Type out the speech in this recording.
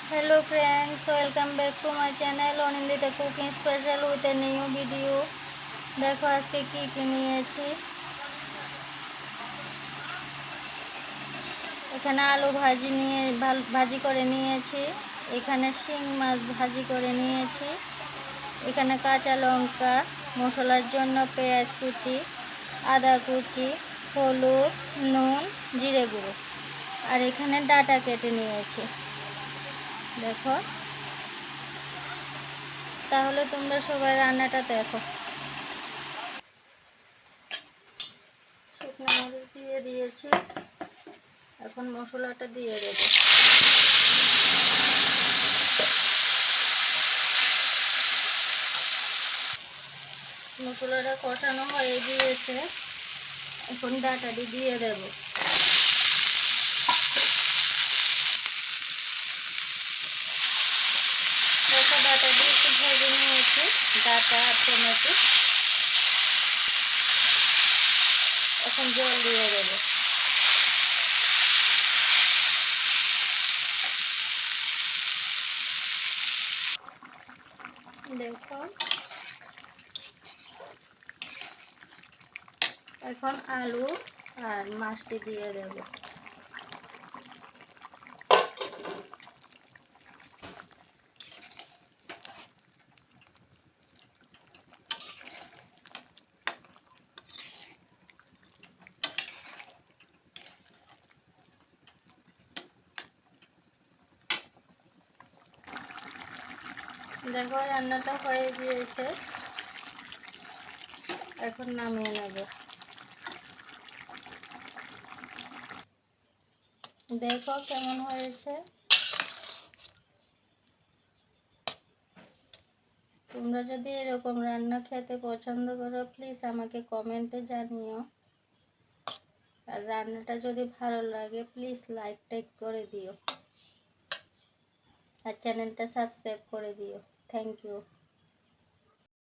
Hello friends, welcome back to my channel Anindita cooking special with a new video. দেখো আজকে কি নিয়েছি। এখানে আলু ভাজি করে নিয়েছি। এখানে শিং মাছ ভাজি করে নিয়েছি। এখানে কাঁচা লঙ্কা, মশলার জন্য পেঁয়াজ কুচি, আদা কুচি, হলুদ, নুন, জিরে গুঁড়ো, আর এখানে ডাঁটা কেটে নিয়েছি। দেখো, তাহলে তোমরা সবাই রান্নাটা দেখো। শুকনো মরিচ দিয়ে দিয়েছি, এখন মশলাটা দিয়ে দেব। মশলাটা কষানো হয়ে গিয়েছে, এখন ডাঁটাটি দিয়ে দেব। দেখো, ডাঁটা দিয়ে একটু ভেজে নিয়েছি, ডাঁটা আর টমেটো। এখন জল দিয়ে দেব। দেখো, এখন আলু আর মাছটি দিয়ে দেব। দেখো, রান্নাটা হয়ে গিয়েছে, এখন নামিয়ে নেব। দেখো কেমন হয়েছে। তোমরা যদি এরকম রান্না খেতে পছন্দ করো, প্লিজ আমাকে কমেন্টে জানিও। আর রান্নাটা যদি ভালো লাগে, প্লিজ লাইক করে দিও আর চ্যানেলটা সাবস্ক্রাইব করে দিও। Thank you.